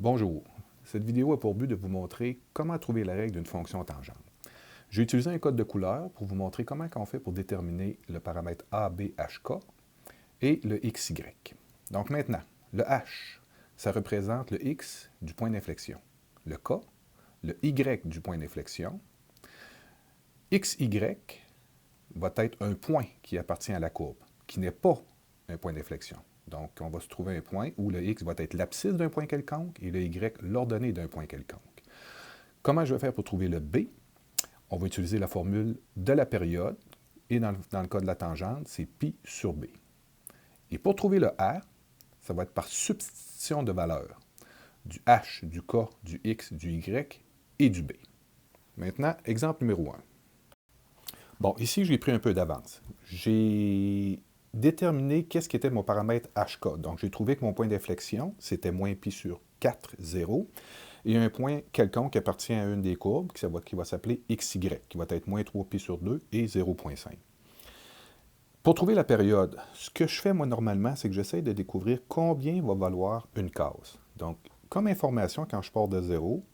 Bonjour, cette vidéo a pour but de vous montrer comment trouver la règle d'une fonction tangente. J'ai utilisé un code de couleur pour vous montrer comment on fait pour déterminer le paramètre ABHK et le XY. Donc maintenant, le H, ça représente le X du point d'inflexion, le K, le Y du point d'inflexion, XY va être un point qui appartient à la courbe, qui n'est pas un point d'inflexion. Donc, on va se trouver un point où le X va être l'abscisse d'un point quelconque et le Y l'ordonnée d'un point quelconque. Comment je vais faire pour trouver le B? On va utiliser la formule de la période et dans le cas de la tangente, c'est pi sur B. Et pour trouver le R, ça va être par substitution de valeurs du H, du K, du X, du Y et du B. Maintenant, exemple numéro 1. Bon, ici, j'ai pris un peu d'avance. J'ai déterminé qu'est-ce qui était mon paramètre HK. Donc, j'ai trouvé que mon point d'inflexion, c'était moins pi sur 4, 0. Et un point quelconque qui appartient à une des courbes, qui va s'appeler XY, qui va être moins 3 pi sur 2 et 0,5. Pour trouver la période, ce que je fais, moi, normalement, c'est que j'essaie de découvrir combien va valoir une case. Donc, comme information, quand je pars de 0,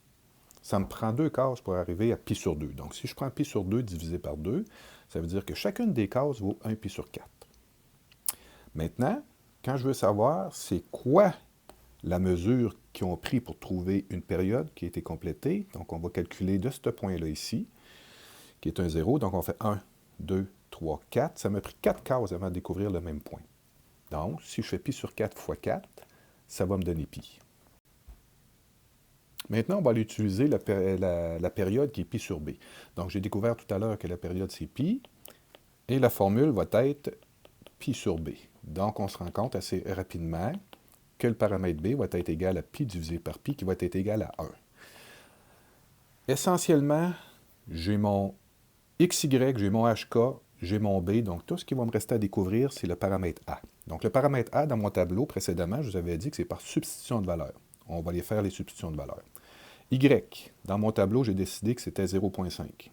ça me prend 2 cases pour arriver à pi sur 2. Donc, si je prends pi sur 2 divisé par 2, ça veut dire que chacune des cases vaut 1 pi sur 4. Maintenant, quand je veux savoir c'est quoi la mesure qu'ils ont pris pour trouver une période qui a été complétée, donc on va calculer de ce point-là ici, qui est un 0. Donc, on fait 1, 2, 3, 4. Ça m'a pris 4 cases avant de découvrir le même point. Donc, si je fais pi sur 4 fois 4, ça va me donner pi. Maintenant, on va aller utiliser la période qui est pi sur b. Donc, j'ai découvert tout à l'heure que la période, c'est pi, et la formule va être pi sur b. Donc, on se rend compte assez rapidement que le paramètre b va être égal à pi divisé par pi, qui va être égal à 1. Essentiellement, j'ai mon XY, j'ai mon HK, j'ai mon B, donc tout ce qui va me rester à découvrir, c'est le paramètre A. Donc, le paramètre A, dans mon tableau précédemment, je vous avais dit que c'est par substitution de valeur. On va aller faire les substitutions de valeur. Y, dans mon tableau, j'ai décidé que c'était 0,5.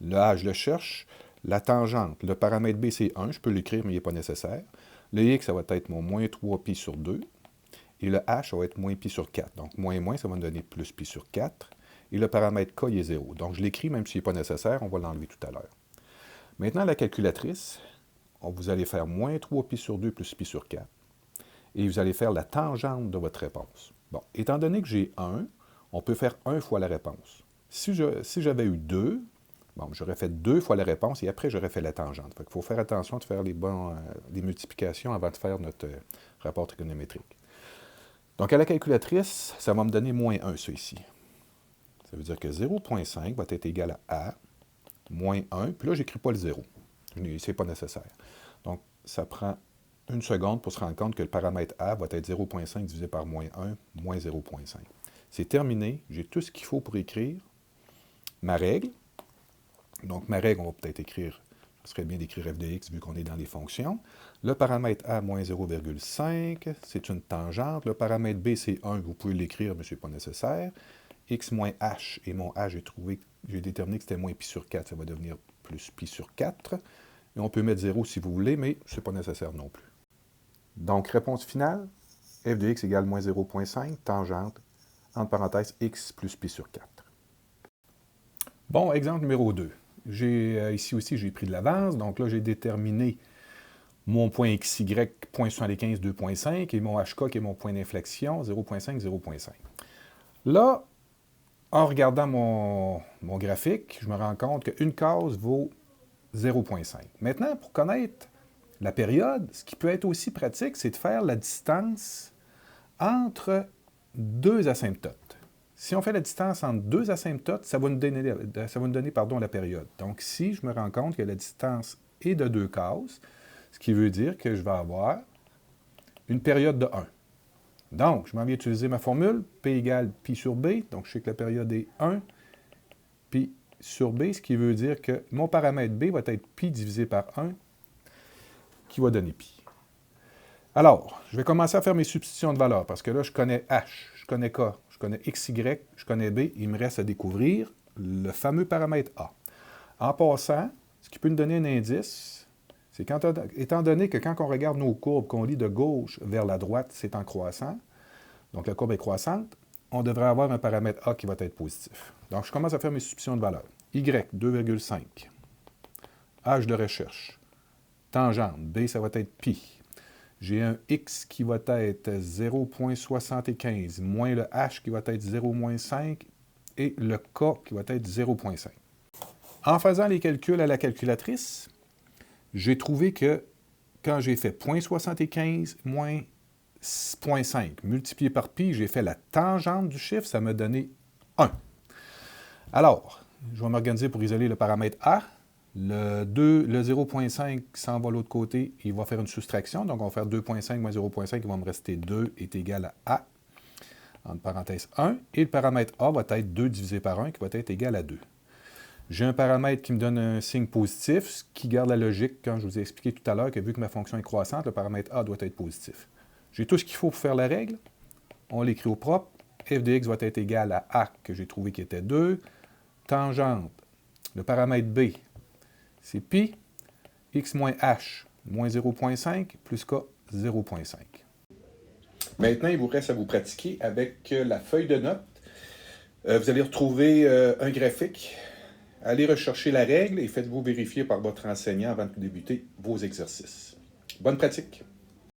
Le A, je le cherche. La tangente, le paramètre B, c'est 1. Je peux l'écrire, mais il n'est pas nécessaire. Le X, ça va être mon moins 3 pi sur 2. Et le H, ça va être moins pi sur 4. Donc, moins, ça va me donner plus pi sur 4. Et le paramètre K, il est 0. Donc, je l'écris, même s'il n'est pas nécessaire, on va l'enlever tout à l'heure. Maintenant, la calculatrice, vous allez faire moins 3 pi sur 2 plus pi sur 4. Et vous allez faire la tangente de votre réponse. Bon, étant donné que j'ai 1, on peut faire 1 fois la réponse. Si j'avais eu 2, bon, j'aurais fait 2 fois la réponse et après, j'aurais fait la tangente. Il faut faire attention de faire les multiplications avant de faire notre rapport trigonométrique. Donc, à la calculatrice, ça va me donner moins 1, ça ici. Ça veut dire que 0,5 va être égal à moins 1. Puis là, je n'écris pas le 0. Ce n'est pas nécessaire. Donc, ça prend une seconde pour se rendre compte que le paramètre A va être 0,5 divisé par moins 1, moins 0,5. C'est terminé. J'ai tout ce qu'il faut pour écrire ma règle. Donc, ma règle, on va peut-être écrire, ce serait bien d'écrire f de x vu qu'on est dans les fonctions. Le paramètre A, moins 0,5, c'est une tangente. Le paramètre B, c'est 1. Vous pouvez l'écrire, mais ce n'est pas nécessaire. X moins h, et mon h, j'ai déterminé que c'était moins pi sur 4. Ça va devenir plus pi sur 4. Et on peut mettre 0 si vous voulez, mais ce n'est pas nécessaire non plus. Donc, réponse finale, f de x égale moins 0,5, tangente, entre parenthèses, x plus pi sur 4. Bon, exemple numéro 2. Ici aussi, j'ai pris de l'avance. Donc là, j'ai déterminé mon point XY, 0,75, 2,5, et mon HK, qui est mon point d'inflexion, 0,5, 0,5. Là, en regardant mon graphique, je me rends compte qu'une case vaut 0,5. Maintenant, pour connaître la période, ce qui peut être aussi pratique, c'est de faire la distance entre deux asymptotes. Si on fait la distance entre deux asymptotes, ça va nous donner la période. Donc, si je me rends compte que la distance est de 2 cases, ce qui veut dire que je vais avoir une période de 1. Donc, je m'en vais utiliser ma formule, P égale pi sur B. Donc, je sais que la période est 1 pi sur B, ce qui veut dire que mon paramètre B va être pi divisé par 1, qui va donner pi. Alors, je vais commencer à faire mes substitutions de valeurs, parce que là, je connais H, je connais K, je connais XY, je connais B. Il me reste à découvrir le fameux paramètre A. En passant, ce qui peut nous donner un indice, c'est étant donné que quand on regarde nos courbes, qu'on lit de gauche vers la droite, c'est en croissant, Donc la courbe est croissante, on devrait avoir un paramètre A qui va être positif. Donc je commence à faire mes substitutions de valeur. Y, 2,5. H de recherche. Tangente, B, ça va être pi. J'ai un X qui va être 0,75, moins le H qui va être 0,5 et le K qui va être 0,5. En faisant les calculs à la calculatrice, j'ai trouvé que quand j'ai fait 0,75 moins 0,5 multiplié par pi, j'ai fait la tangente du chiffre, ça m'a donné 1. Alors, je vais m'organiser pour isoler le paramètre A. Le 0,5 s'en va de l'autre côté, il va faire une soustraction. Donc, on va faire 2,5 moins 0,5, il va me rester 2 est égal à A, entre parenthèses 1. Et le paramètre A va être 2 divisé par 1, qui va être égal à 2. J'ai un paramètre qui me donne un signe positif, ce qui garde la logique quand je vous ai expliqué tout à l'heure que vu que ma fonction est croissante, le paramètre A doit être positif. J'ai tout ce qu'il faut pour faire la règle. On l'écrit au propre. F de x va être égal à A, que j'ai trouvé qui était 2. Tangente, le paramètre B, c'est pi, x moins h, moins 0,5, plus k, 0,5. Maintenant, il vous reste à vous pratiquer avec la feuille de notes. Vous allez retrouver un graphique. Allez rechercher la règle et faites-vous vérifier par votre enseignant avant de débuter vos exercices. Bonne pratique!